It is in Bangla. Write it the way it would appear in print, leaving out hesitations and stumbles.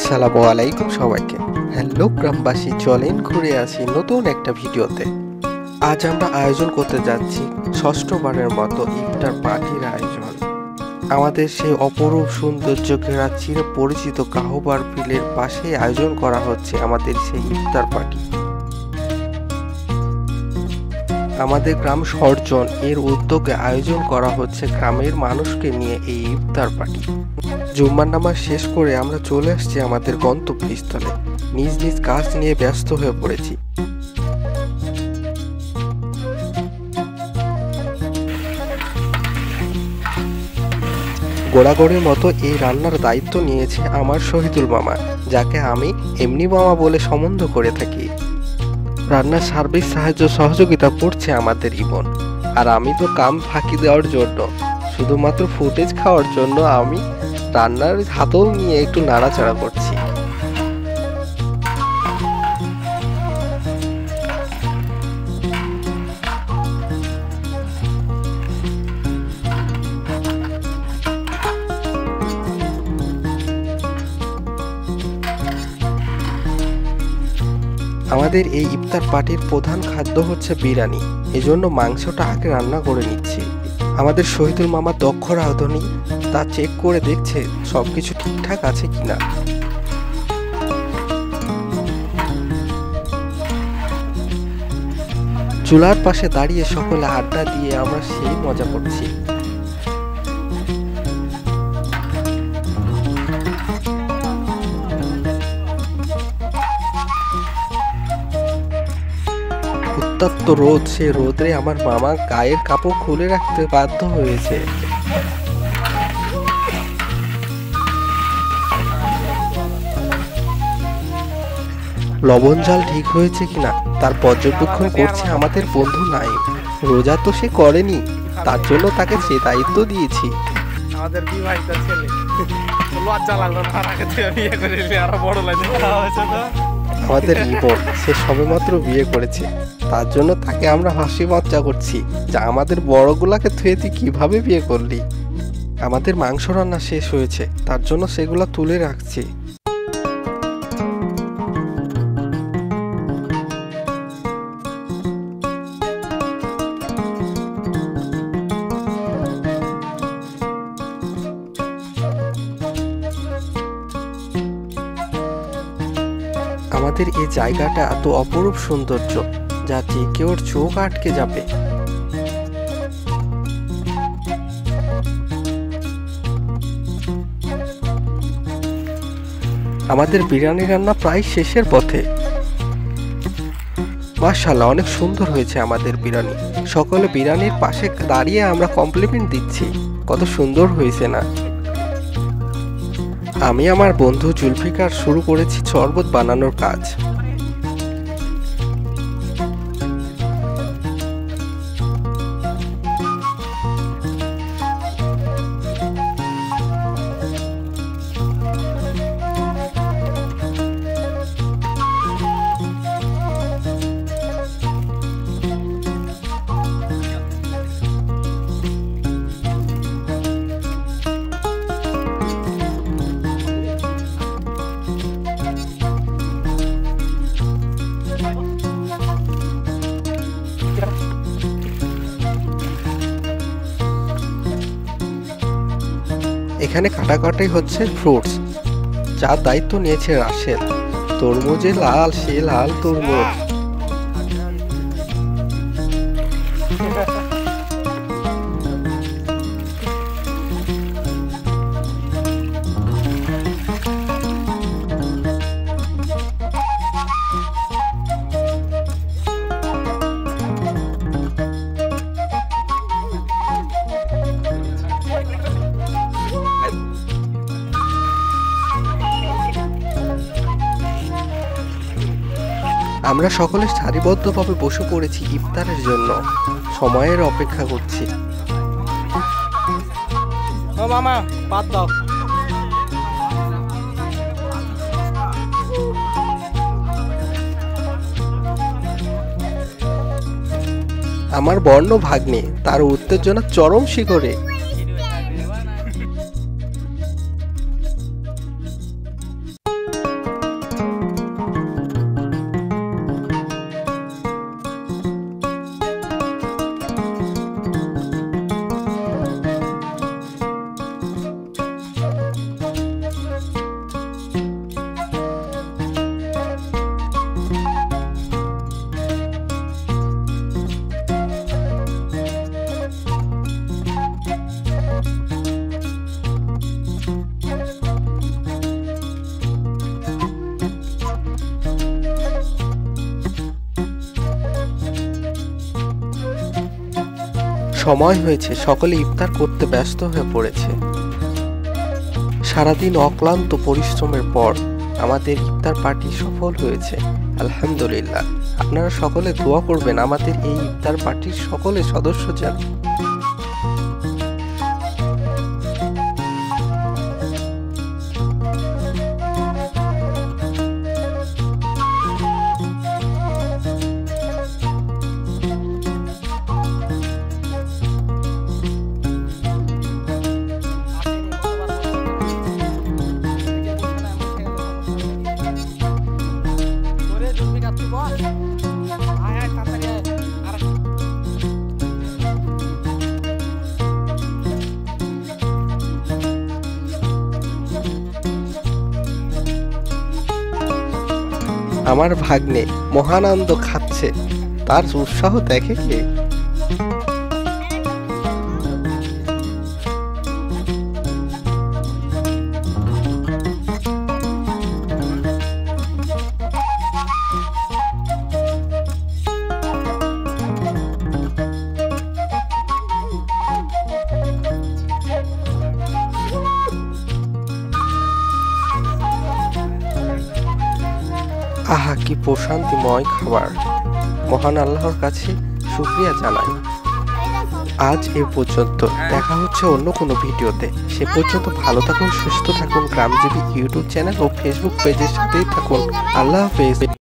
আসসালামু আলাইকুম সবাইকে। হ্যালো গ্রামবাসী, চলেন ঘুরে আসি নতুন একটা ভিডিওতে। আজ আমরা আয়োজন করতে যাচ্ছি ষষ্ঠবারের মতো ইফতার পার্টির আয়োজন। আমাদের সেই অপরূপ সৌন্দর্য ঘেরা চির পরিচিত কাহবার বিলের পাশে আয়োজন করা হচ্ছে আমাদের সেই ইফতার পার্টি। আমাদের গ্রাম সর্জন এর উদ্যোগে আয়োজন করা হচ্ছে গ্রামের মানুষকে নিয়ে এই ইফতার পার্টি। জুম্মার নামাজ শেষ করে আমরা চলে আসছি আমাদের গন্তব্যস্থলে। নিজ নিজ কাজ নিয়ে ব্যস্ত হয়ে পড়েছি। গোড়াগড়ির মতো এই রান্নার দায়িত্ব নিয়েছে আমার শহীদুল মামা, যাকে আমি এমনি মামা বলে সম্বোধন করে থাকি। রান্নার সার্বিক সাহায্য সহযোগিতা করছে আমাদের ইমন। আর আমি তো কাম ফাঁকি দেওয়ার জন্য, শুধুমাত্র ফুটেজ খাওয়ার জন্য আমি রান্নার হাতল নিয়ে একটু নাড়াচাড়া করছি। আমাদের এই ইফতার পার্টির প্রধান খাদ্য হচ্ছে বিরিয়ানি, এজন্য মাংসটা আগে রান্না করে নিচ্ছি। আমাদের শহীদুল মামা দক্ষ রাঁধুনি, তা চেক করে দেখছে সবকিছু ঠিকঠাক আছে কিনা। চুলার পাশে দাঁড়িয়ে সকলে আড্ডা দিয়ে আমরা সেই মজা করছি। উত্তপ্ত রোদ, সে রোদে আমার মামা গায়ের কাপড় খুলে রাখতে বাধ্য হয়েছে। লবণ ঝাল ঠিক হয়েছে কিনা তার পর্যবেক্ষণ করছে আমাদের বন্ধু নাইম। রোজা তো সে করেনি, তার জন্য তাকে সে দায়িত্ব দিয়েছি। আমাদের বিবাহিত ছেলে লজ্জা লাগলো না, তার আগে থেকে বিয়ে করে আরো বড় লাগে আমাদের ইমন, সে সবেমাত্র বিয়ে করেছে, তার জন্য তাকে আমরা হাসি মজ্জা করছি যে আমাদের বড়গুলাকে থুয়ে তুই কিভাবে বিয়ে করলি। আমাদের মাংস রান্না শেষ হয়েছে, তার জন্য সেগুলা তুলে রাখছি। আমাদের এই জায়গাটা এত অপরূপ সৌন্দর্য যা যে কেউ চোখ আটকে যাবে। আমাদের বিরিয়ানি রান্না প্রায় শেষের পথে। মাশাআল্লাহ, অনেক সুন্দর হয়েছে আমাদের বিরিয়ানি। সকলে বিরিয়ানির পাশে দাঁড়িয়ে আমরা কমপ্লিমেন্ট দিচ্ছি, কত সুন্দর হয়েছে না। আমি আমার বন্ধু জুলফিকার শুরু করেছি শরবত বানানোর কাজ। এখানে কাটাকাটাই হচ্ছে ফ্রুটস, যার দায়িত্ব নিয়েছে রাশেদ। তরমুজে লাল, সে লাল তরমুজ। আমরা সকলে সারিবদ্ধভাবে বসে পড়েছি ইফতারের জন্য, সময়ের অপেক্ষা করছি। ও মামা বাদ দাও। আমার বর্ণ ভাগ্নে, তার উত্তেজনা চরম শিখরে। সময় হয়েছে, সকলে ইফতার করতে ব্যস্ত হয়ে পড়েছে। সারাদিন অক্লান্ত পরিশ্রমের পর আমাদের ইফতার পার্টি সফল হয়েছে, আলহামদুলিল্লাহ। আপনারা সকলে দোয়া করবেন আমাদের এই ইফতার পার্টির সকলে সদস্য যেন আমার ভাগ্নে মহানন্দ খাচ্ছে, তার উৎসাহ দেখে কে? আহা, কি প্রশান্তিময় খাবার! মহান আল্লাহর কাছে শুকরিয়া জানাই। আজ এ পর্যন্ত, দেখা হচ্ছে অন্য কোনো ভিডিওতে। সে পর্যন্ত ভালো থাকুন, সুস্থ থাকুন। গ্রামজীবী ইউটিউব চ্যানেল ও ফেসবুক পেজের সাথেই থাকুন। আল্লাহ হাফেজ।